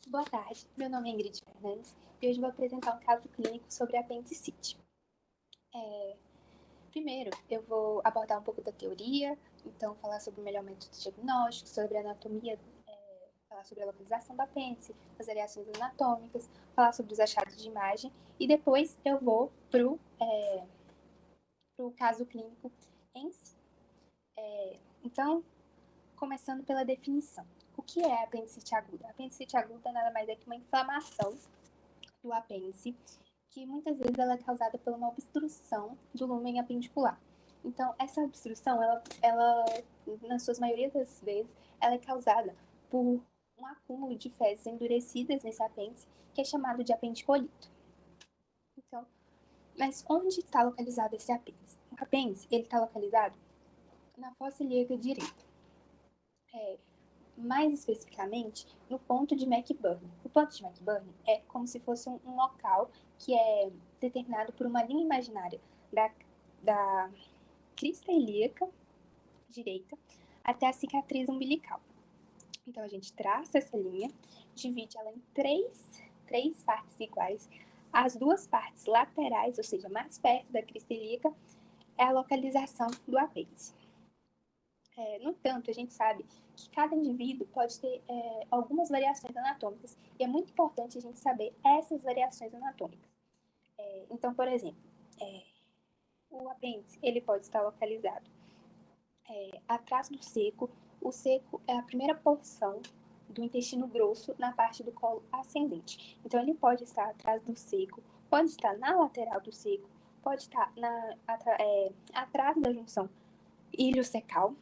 Boa tarde, meu nome é Ingrid Fernandes e hoje vou apresentar um caso clínico sobre apendicite. Primeiro, eu vou abordar um pouco da teoria, então falar sobre o melhor método diagnóstico, sobre a anatomia, falar sobre a localização do apêndice, as variações anatômicas, falar sobre os achados de imagem e depois eu vou pro caso clínico em si. Então, começando pela definição. O que é a apendicite aguda? A apendicite aguda nada mais é que uma inflamação do apêndice, que muitas vezes ela é causada por uma obstrução do lúmen apendicular. Então, essa obstrução, ela na sua maioria das vezes, ela é causada por um acúmulo de fezes endurecidas nesse apêndice, que é chamado de apendicolito. Então, mas onde está localizado esse apêndice? O apêndice, ele está localizado na fossa ilíaca direita. Mais especificamente, no ponto de McBurney. O ponto de McBurney é como se fosse um local que é determinado por uma linha imaginária da crista ilíaca direita até a cicatriz umbilical. Então, a gente traça essa linha, divide ela em três partes iguais. As duas partes laterais, ou seja, mais perto da crista ilíaca, é a localização do apêndice. No entanto, a gente sabe que cada indivíduo pode ter algumas variações anatômicas e é muito importante a gente saber essas variações anatômicas. Então, por exemplo, o apêndice ele pode estar localizado atrás do seco. O seco é a primeira porção do intestino grosso na parte do colo ascendente. Então, ele pode estar atrás do seco, pode estar na lateral do seco, pode estar atrás da junção iliocecal,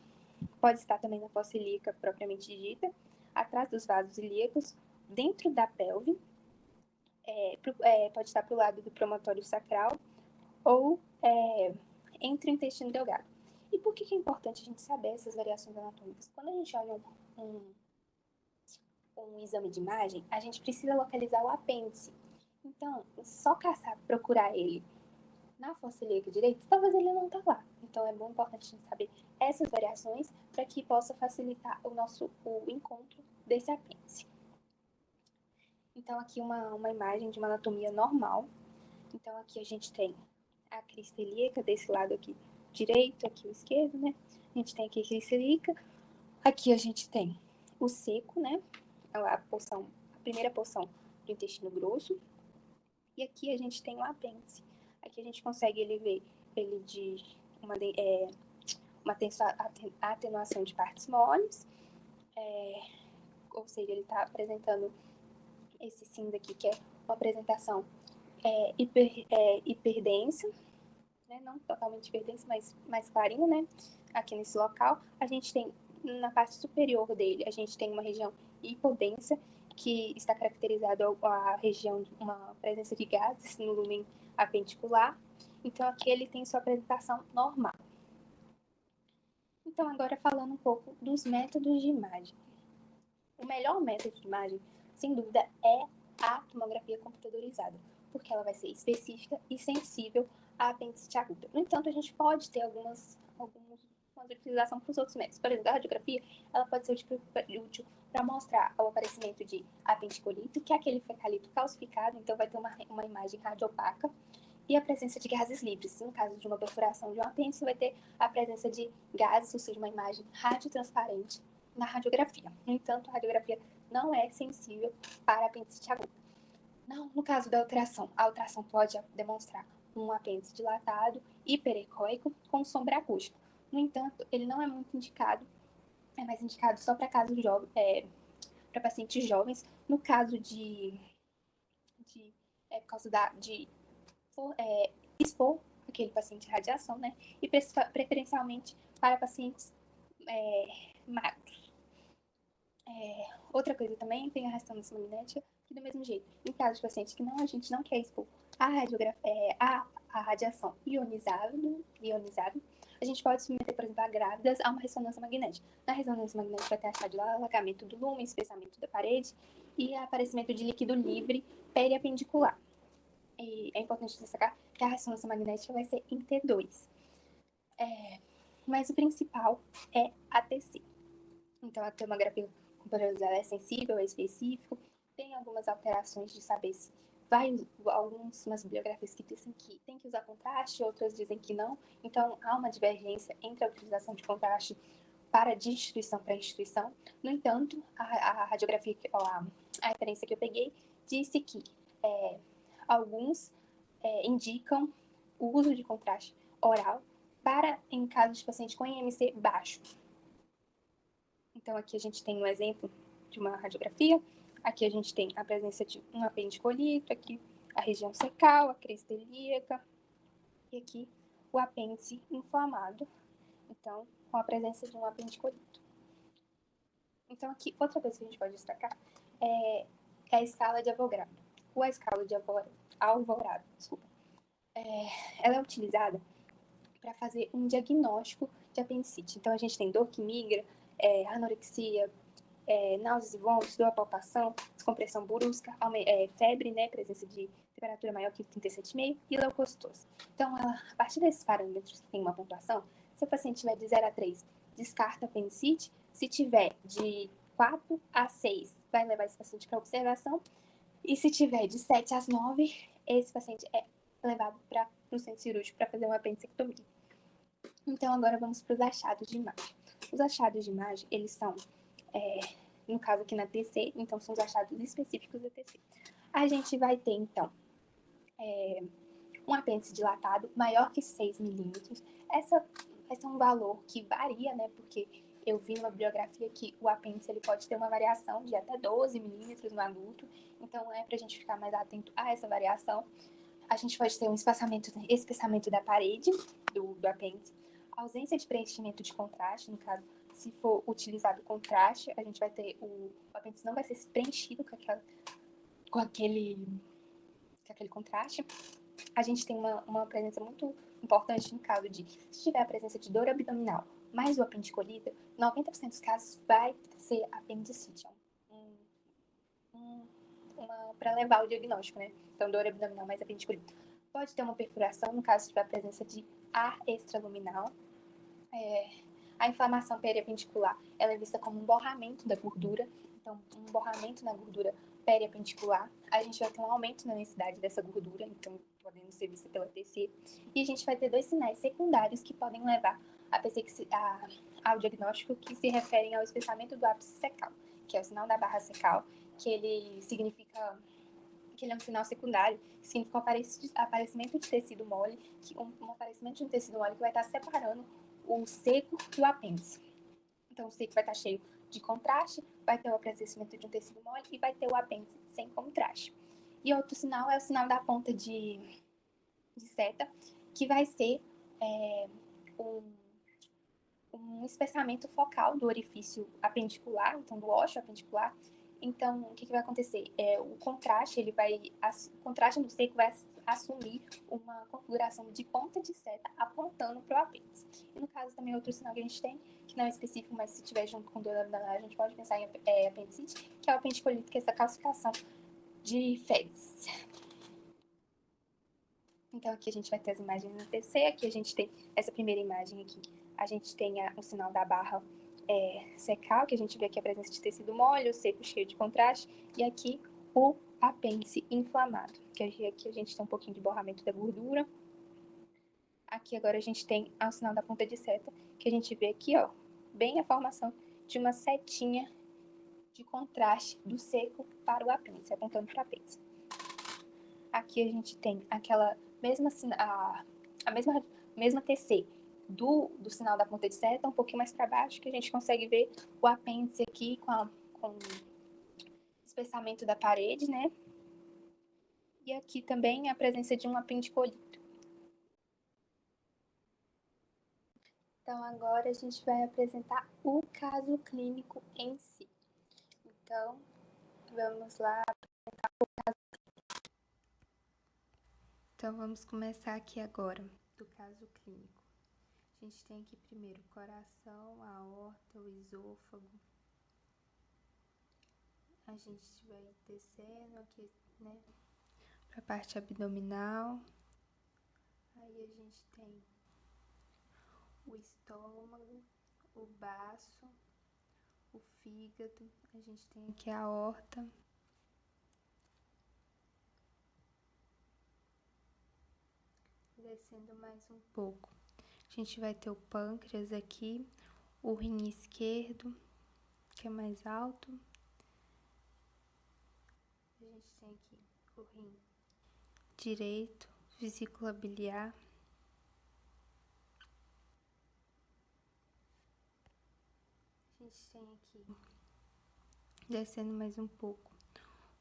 pode estar também na fossa ilíaca propriamente dita, atrás dos vasos ilíacos, dentro da pelve, pode estar para o lado do promontório sacral ou entre o intestino delgado. E por que é importante a gente saber essas variações anatômicas? Quando a gente olha um exame de imagem, a gente precisa localizar o apêndice. Então, só procurar ele na fossa ilíaca direita, talvez ele não está lá. Então, é bom, importante a gente saber essas variações para que possa facilitar o encontro desse apêndice. Então, aqui uma imagem de uma anatomia normal. Então, aqui a gente tem a crista ilíaca desse lado aqui direito, aqui o esquerdo, né? A gente tem aqui a crista ilíaca. Aqui a gente tem o seco, né? A primeira porção do intestino grosso. E aqui a gente tem o apêndice. Aqui a gente consegue ver ele de uma atenuação de partes moles, ou seja, ele está apresentando esse cinza aqui, que é uma apresentação hiperdensa, né? Não totalmente hiperdensa, mas mais clarinha, né? Aqui nesse local. A gente tem, na parte superior dele, a gente tem uma região hipodensa, que está caracterizada a região de uma presença de gases no lúmen apendicular. Então, aqui ele tem sua apresentação normal. Então, agora falando um pouco dos métodos de imagem. O melhor método de imagem, sem dúvida, é a tomografia computadorizada, porque ela vai ser específica e sensível à apendicite aguda. No entanto, a gente pode ter uma utilização para os outros métodos. Por exemplo, a radiografia ela pode ser útil para mostrar o aparecimento de apendicolito, que é aquele fecalito calcificado, então vai ter uma imagem radiopaca, e a presença de gases livres. No caso de uma perfuração de um apêndice, vai ter a presença de gases, ou seja, uma imagem radiotransparente na radiografia. No entanto, a radiografia não é sensível para apendicite aguda. Não, no caso da alteração, a alteração pode demonstrar um apêndice dilatado, hiperecóico, com sombra acústica. No entanto, ele não é muito indicado, é mais indicado só para casos para pacientes jovens. No caso por causa de expor aquele paciente à radiação, né? E preferencialmente para pacientes magros. Outra coisa também tem a ressonância magnética, que do mesmo jeito, em caso de pacientes que a gente não quer expor a radiação ionizada, a gente pode submeter, por exemplo, a grávidas a uma ressonância magnética. Na ressonância magnética vai ter achado de alargamento do lúmen, espessamento da parede e aparecimento de líquido livre periapendicular. E é importante destacar que a ressonância magnética vai ser em T2. Mas o principal é a TC. Então, a tomografia computadorizada é sensível, é específico, tem algumas alterações de saber se vai, algumas bibliografias que dizem que tem que usar contraste, outras dizem que não. Então, há uma divergência entre a utilização de contraste de instituição para instituição. No entanto, a radiografia, a referência que eu peguei, disse que alguns indicam o uso de contraste oral em casos de paciente com IMC baixo. Então, aqui a gente tem um exemplo de uma radiografia. Aqui a gente tem a presença de um apendicolito, aqui a região cecal, a crista ilíaca, e aqui o apêndice inflamado, então, com a presença de um apendicolito. Então, aqui, outra coisa que a gente pode destacar é a escala de Avogadro. A escala de Avogadro, ela é utilizada para fazer um diagnóstico de apendicite. Então, a gente tem dor que migra, anorexia, náuseas e vômitos, dor à palpação, descompressão brusca, febre, né, presença de temperatura maior que 37,5 e leucocitose. Então, a partir desses parâmetros que tem uma pontuação, se o paciente tiver de 0 a 3, descarta apendicite. Se tiver de 4 a 6, vai levar esse paciente para observação. E se tiver de 7 a 9, esse paciente é levado para o centro cirúrgico para fazer uma apendicectomia. Então, agora vamos para os achados de imagem. Os achados de imagem, eles são, no caso aqui na TC, então são os achados específicos da TC. A gente vai ter, então, um apêndice dilatado maior que 6 milímetros. Esse é um valor que varia, né, porque eu vi numa bibliografia que o apêndice ele pode ter uma variação de até 12 milímetros no adulto, então é para a gente ficar mais atento a essa variação. A gente pode ter um espessamento da parede do apêndice, ausência de preenchimento de contraste, no caso, se for utilizado contraste, a gente vai ter o apêndice não vai ser preenchido com aquele contraste. A gente tem uma presença muito importante no caso de, se tiver a presença de dor abdominal mais o apendicolita, 90% dos casos vai ser apendicite. Para levar o diagnóstico, né? Então, dor abdominal mais apendicolita. Pode ter uma perfuração, no caso de tiver a presença de ar extraluminal. A inflamação periapendicular, ela é vista como um borramento da gordura. Então, um borramento na gordura periapendicular. A gente vai ter um aumento na densidade dessa gordura, então, podendo ser vista pela TC. E a gente vai ter 2 sinais secundários que podem levar ao diagnóstico, que se referem ao espessamento do ápice secal, que é o sinal da barra secal, que ele significa que ele é um sinal secundário, que significa o aparecimento de tecido mole, um aparecimento de um tecido mole que vai estar separando o seco do apêndice. Então, o seco vai estar cheio de contraste, vai ter o aparecimento de um tecido mole e vai ter o apêndice sem contraste. E outro sinal é o sinal da ponta de seta, que vai ser um espessamento focal do orifício apendicular, então do ósseo apendicular. Então, o que vai acontecer? O contraste no seco vai assumir uma configuração de ponta de seta apontando para o apêndice. E no caso também outro sinal que a gente tem, que não é específico, mas se tiver junto com dor abdominal, a gente pode pensar em apendicite, que é o apendicolito, que é essa calcificação de fezes. Então, aqui a gente vai ter as imagens no TC, aqui a gente tem essa primeira imagem aqui. A gente tem o sinal da barra secal, que a gente vê aqui a presença de tecido mole, o seco cheio de contraste, e aqui o apêndice inflamado, que aqui a gente tem um pouquinho de borramento da gordura. Aqui agora a gente tem o sinal da ponta de seta, que a gente vê aqui, ó, bem a formação de uma setinha de contraste do seco para o apêndice, apontando para o apêndice. Aqui a gente tem aquela mesma TC do sinal da ponta de seta, um pouquinho mais para baixo, que a gente consegue ver o apêndice aqui com o espessamento da parede, né? E aqui também a presença de um apendicolito. Então, agora a gente vai apresentar o caso clínico em si. Então, vamos lá apresentar o caso clínico. Então, vamos começar aqui agora do caso clínico. A gente tem aqui primeiro o coração, a aorta, o esôfago. A gente vai descendo aqui, né, para a parte abdominal. Aí a gente tem o estômago, o baço, o fígado. A gente tem aqui a aorta. Descendo mais um pouco, a gente vai ter o pâncreas aqui, o rim esquerdo, que é mais alto. A gente tem aqui o rim direito, vesícula biliar. A gente tem aqui, descendo mais um pouco,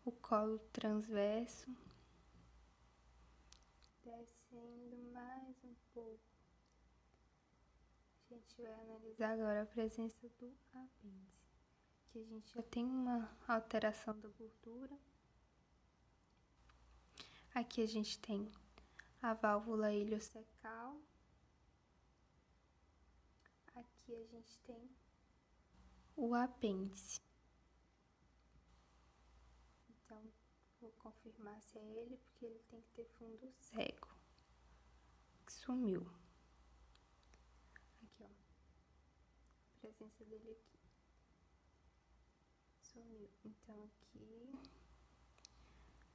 o colo transverso. Descendo mais um pouco. A gente vai analisar agora a presença do apêndice, que a gente já tem uma alteração da gordura. Aqui a gente tem a válvula iliocecal. Aqui a gente tem o apêndice. Então, vou confirmar se é ele, porque ele tem que ter fundo cego, que sumiu. Aqui, ó, a presença dele aqui. Sumiu. Então,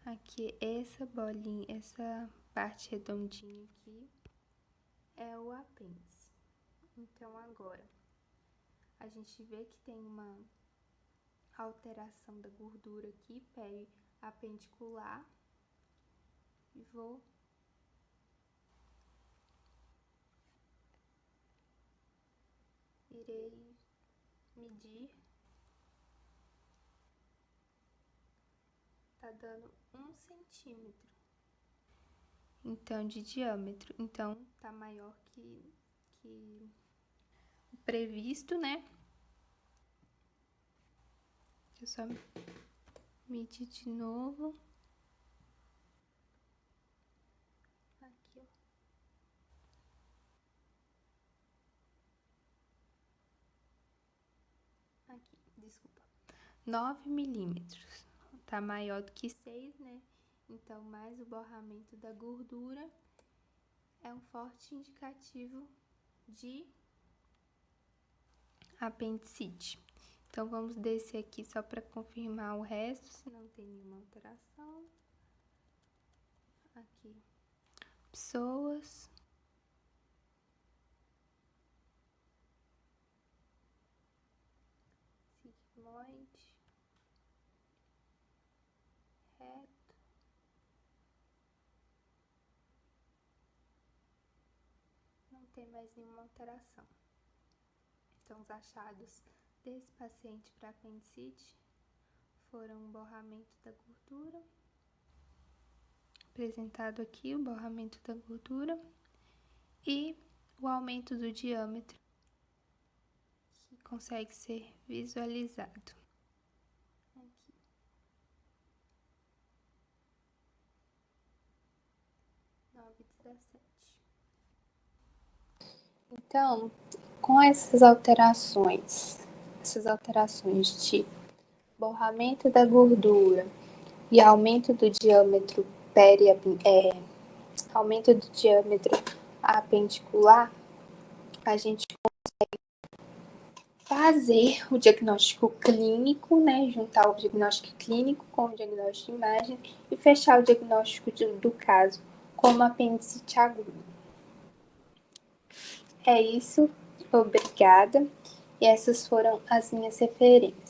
aqui essa bolinha, essa parte redondinha aqui é o apêndice. Então, agora, a gente vê que tem uma alteração da gordura aqui, periapendicular, e irei medir. Tá dando 1 centímetro, então, de diâmetro. Então, tá maior que o previsto, né? Deixa eu só medir de novo. Aqui, ó. Aqui, desculpa. 9 milímetros. Tá maior do que 6, né? Então, mais o borramento da gordura é um forte indicativo de apendicite. Então, vamos descer aqui só para confirmar o resto, se não tem nenhuma alteração. Aqui, psoas. Sigmoide. Reto. Não tem mais nenhuma alteração. Então, os achados desse paciente para apendicite foram o borramento da gordura, apresentado aqui o borramento da gordura, e o aumento do diâmetro, que consegue ser visualizado. Aqui. Então, com essas alterações de borramento da gordura e aumento do diâmetro apendicular, a gente consegue fazer o diagnóstico clínico, né? Juntar o diagnóstico clínico com o diagnóstico de imagem e fechar o diagnóstico do caso como apendicite agudo. É isso, obrigada. E essas foram as minhas referências.